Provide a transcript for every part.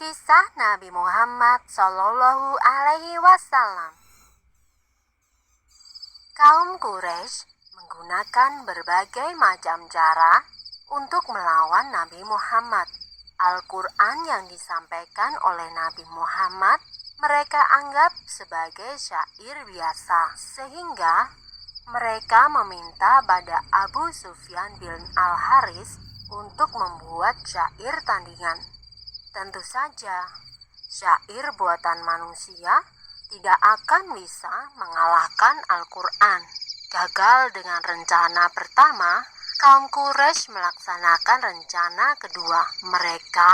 Kisah Nabi Muhammad Shallallahu Alaihi Wasallam. Kaum Quraisy menggunakan berbagai macam cara untuk melawan Nabi Muhammad. Al-Quran yang disampaikan oleh Nabi Muhammad mereka anggap sebagai syair biasa, sehingga mereka meminta pada Abu Sufyan bin Al-Haris untuk membuat syair tandingan. Tentu saja, syair buatan manusia tidak akan bisa mengalahkan Al-Quran. Gagal dengan rencana pertama, kaum Quraisy melaksanakan rencana kedua. Mereka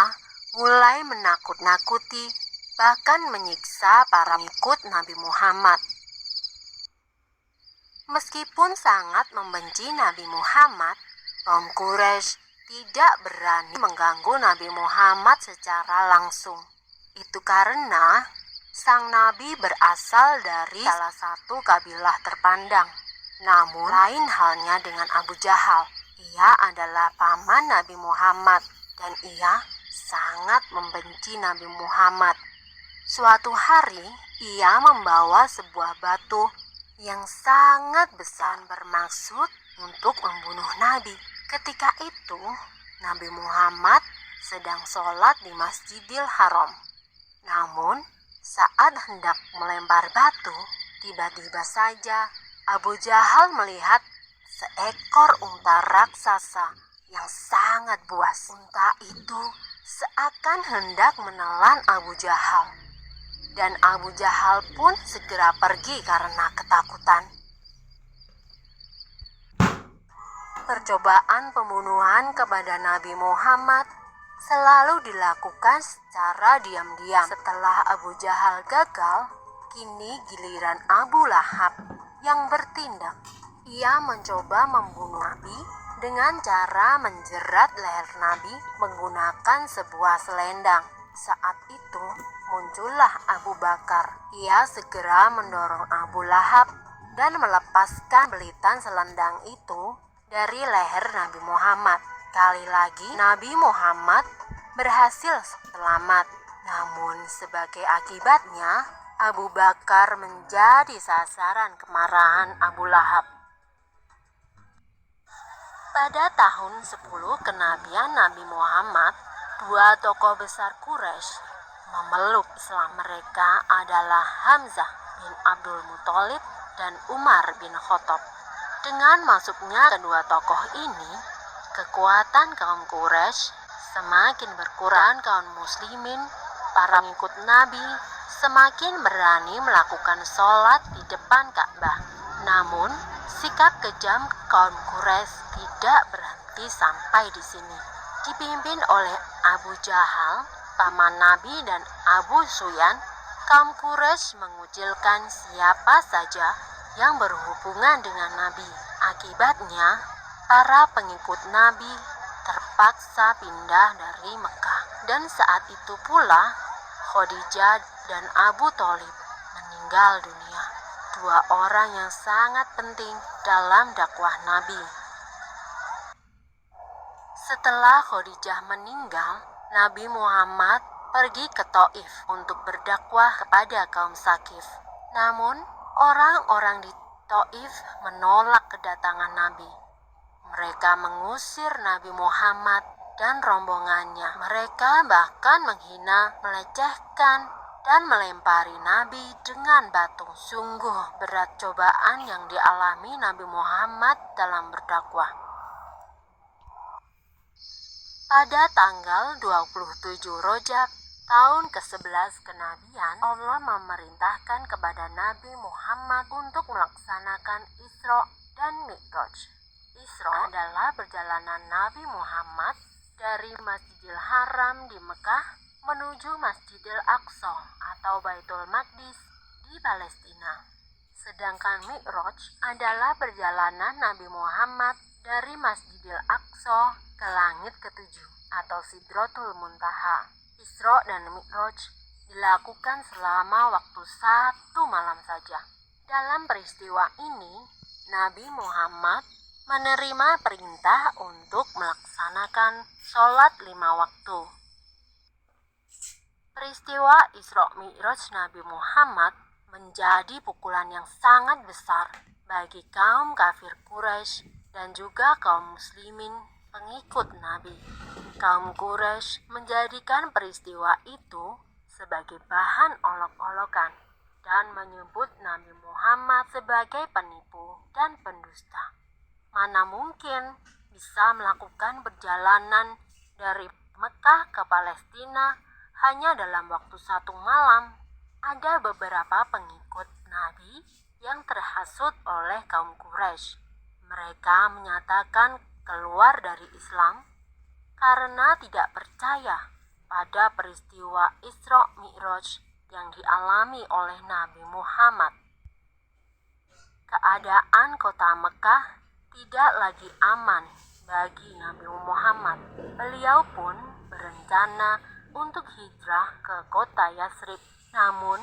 mulai menakut-nakuti, bahkan menyiksa para pengikut Nabi Muhammad. Meskipun sangat membenci Nabi Muhammad, kaum Quraisy tidak berani mengganggu Nabi Muhammad secara langsung. Itu karena sang Nabi berasal dari salah satu kabilah terpandang. Namun lain halnya dengan Abu Jahal. Ia adalah paman Nabi Muhammad dan ia sangat membenci Nabi Muhammad. Suatu hari ia membawa sebuah batu yang sangat besar bermaksud untuk membunuh Nabi. Ketika itu, Nabi Muhammad sedang sholat di Masjidil Haram. Namun, saat hendak melempar batu, tiba-tiba saja Abu Jahal melihat seekor unta raksasa yang sangat buas. Unta itu seakan hendak menelan Abu Jahal. Dan Abu Jahal pun segera pergi karena ketakutan. Percobaan pembunuhan kepada Nabi Muhammad selalu dilakukan secara diam-diam. Setelah Abu Jahal gagal, kini giliran Abu Lahab yang bertindak. Ia mencoba membunuh Nabi dengan cara menjerat leher Nabi menggunakan sebuah selendang. Saat itu muncullah Abu Bakar. Ia segera mendorong Abu Lahab dan melepaskan belitan selendang itu dari leher Nabi Muhammad. Kali lagi Nabi Muhammad berhasil selamat. Namun sebagai akibatnya Abu Bakar menjadi sasaran kemarahan Abu Lahab. Pada tahun 10 kenabian Nabi Muhammad, dua tokoh besar Quraisy memeluk Islam. Mereka adalah Hamzah bin Abdul Muthalib dan Umar bin Khattab. Dengan masuknya kedua tokoh ini, kekuatan kaum Quraisy semakin berkurang. Kaum muslimin, para pengikut Nabi, semakin berani melakukan sholat di depan Ka'bah. Namun, sikap kejam kaum Quraisy tidak berhenti sampai di sini. Dipimpin oleh Abu Jahal, paman Nabi, dan Abu Sufyan, kaum Quraisy mengucilkan siapa saja yang berhubungan dengan Nabi. Akibatnya, para pengikut Nabi terpaksa pindah dari Mekah. Dan saat itu pula, Khadijah dan Abu Thalib meninggal dunia. Dua orang yang sangat penting dalam dakwah Nabi. Setelah Khadijah meninggal, Nabi Muhammad pergi ke Thaif untuk berdakwah kepada kaum Saqif. Namun, orang-orang di Thaif menolak kedatangan Nabi. Mereka mengusir Nabi Muhammad dan rombongannya. Mereka bahkan menghina, melecehkan, dan melempari Nabi dengan batu. Sungguh berat cobaan yang dialami Nabi Muhammad dalam berdakwah. Pada tanggal 27 Rajab tahun ke-11 kenabian, Allah memerintahkan kepada Nabi Muhammad untuk melaksanakan Isra dan Mi'raj. Isra adalah perjalanan Nabi Muhammad dari Masjidil Haram di Mekah menuju Masjidil Aqsa atau Baitul Maqdis di Palestina. Sedangkan Mi'raj adalah perjalanan Nabi Muhammad dari Masjidil Aqsa ke langit ketujuh atau Sidratul Muntaha. Isra dan Mi'raj dilakukan selama waktu 1 malam saja. Dalam peristiwa ini, Nabi Muhammad menerima perintah untuk melaksanakan sholat 5 waktu. Peristiwa Isra Mi'raj Nabi Muhammad menjadi pukulan yang sangat besar bagi kaum kafir Quraisy dan juga kaum muslimin pengikut Nabi. Kaum Quraisy menjadikan peristiwa itu sebagai bahan olok-olokan dan menyebut Nabi Muhammad sebagai penipu dan pendusta. Mana mungkin bisa melakukan perjalanan dari Mekah ke Palestina hanya dalam waktu 1 malam. Ada beberapa pengikut Nabi yang terhasut oleh kaum Quraisy. Mereka menyatakan keluar dari Islam karena tidak percaya pada peristiwa Isra Mi'raj yang dialami oleh Nabi Muhammad. Keadaan kota Mekah tidak lagi aman bagi Nabi Muhammad. Beliau pun berencana untuk hijrah ke kota Yatsrib. Namun,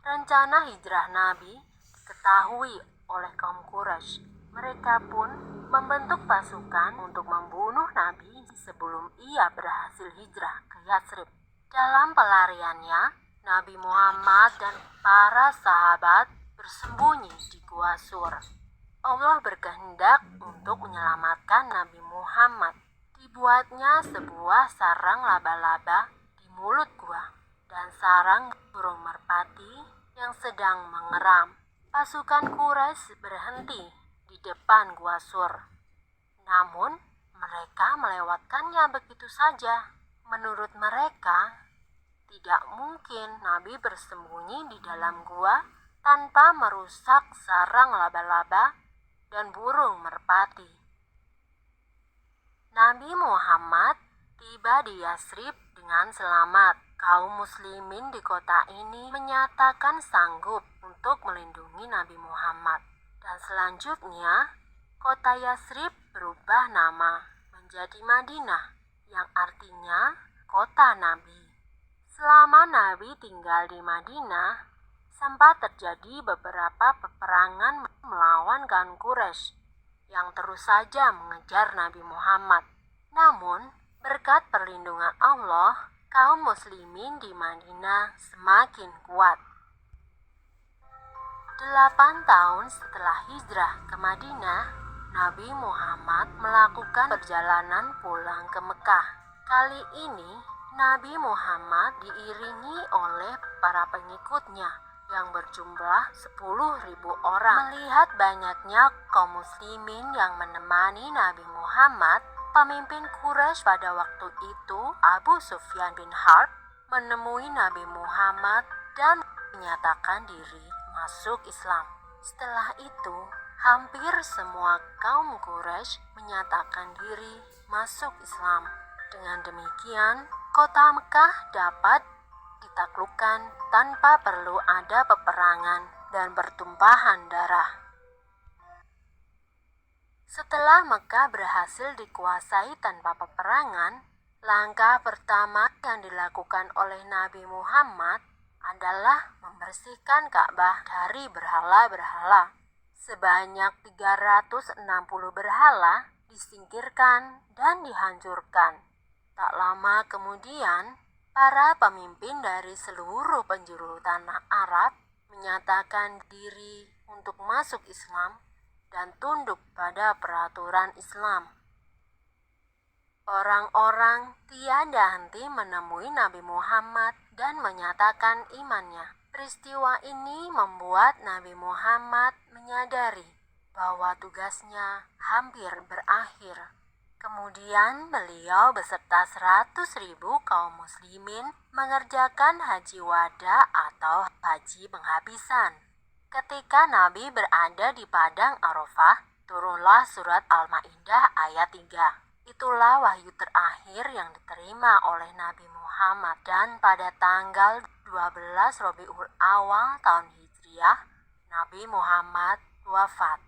rencana hijrah Nabi diketahui oleh kaum Quraisy. Mereka pun membentuk pasukan untuk membunuh Nabi sebelum ia berhasil hijrah ke Yatsrib. Dalam pelariannya, Nabi Muhammad dan para sahabat bersembunyi di Gua Sur. Allah berkehendak untuk menyelamatkan Nabi Muhammad. Dibuatnya sebuah sarang laba-laba di mulut gua dan sarang burung merpati yang sedang mengeram. Pasukan Quraisy berhenti di depan Gua Sur. Namun, mereka melewatkannya begitu saja. Menurut mereka, tidak mungkin Nabi bersembunyi di dalam gua tanpa merusak sarang laba-laba dan burung merpati. Nabi Muhammad tiba di Yatsrib dengan selamat. Kaum muslimin di kota ini menyatakan sanggup untuk melindungi Nabi Muhammad. Dan selanjutnya, kota Yatsrib berubah nama menjadi Madinah, yang artinya kota Nabi. Selama Nabi tinggal di Madinah, sempat terjadi beberapa peperangan melawan kaum Quraisy yang terus saja mengejar Nabi Muhammad. Namun, berkat perlindungan Allah, kaum muslimin di Madinah semakin kuat. 8 tahun setelah hijrah ke Madinah, Nabi Muhammad melakukan perjalanan pulang ke Mekah. Kali ini, Nabi Muhammad diiringi oleh para pengikutnya yang berjumlah 10.000 orang. Melihat banyaknya kaum muslimin yang menemani Nabi Muhammad, pemimpin Quraisy pada waktu itu, Abu Sufyan bin Harb, menemui Nabi Muhammad dan menyatakan diri masuk Islam. Setelah itu, hampir semua kaum Quraisy menyatakan diri masuk Islam. Dengan demikian, kota Mekah dapat ditaklukkan tanpa perlu ada peperangan dan pertumpahan darah. Setelah Mekah berhasil dikuasai tanpa peperangan, langkah pertama yang dilakukan oleh Nabi Muhammad adalah membersihkan Ka'bah dari berhala-berhala. Sebanyak 360 berhala disingkirkan dan dihancurkan. Tak lama kemudian, para pemimpin dari seluruh penjuru tanah Arab menyatakan diri untuk masuk Islam dan tunduk pada peraturan Islam. Orang-orang tiada henti menemui Nabi Muhammad dan menyatakan imannya. Peristiwa ini membuat Nabi Muhammad menyadari bahwa tugasnya hampir berakhir. Kemudian beliau beserta 100.000 kaum muslimin mengerjakan haji wada atau haji penghabisan. Ketika Nabi berada di padang Arafah, turunlah surat Al-Maidah ayat 3. Itulah wahyu terakhir yang diterima oleh Nabi Muhammad, dan pada tanggal 12 Rabiul Awal tahun Hijriah, Nabi Muhammad wafat.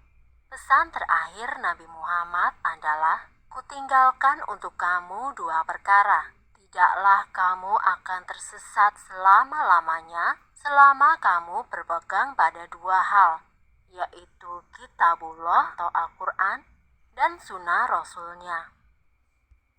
Pesan terakhir Nabi Muhammad adalah, "Kutinggalkan untuk kamu 2 perkara. Tidaklah kamu akan tersesat selama-lamanya selama kamu berpegang pada 2 hal, yaitu Kitabullah atau Al-Quran dan Sunnah Rasulnya."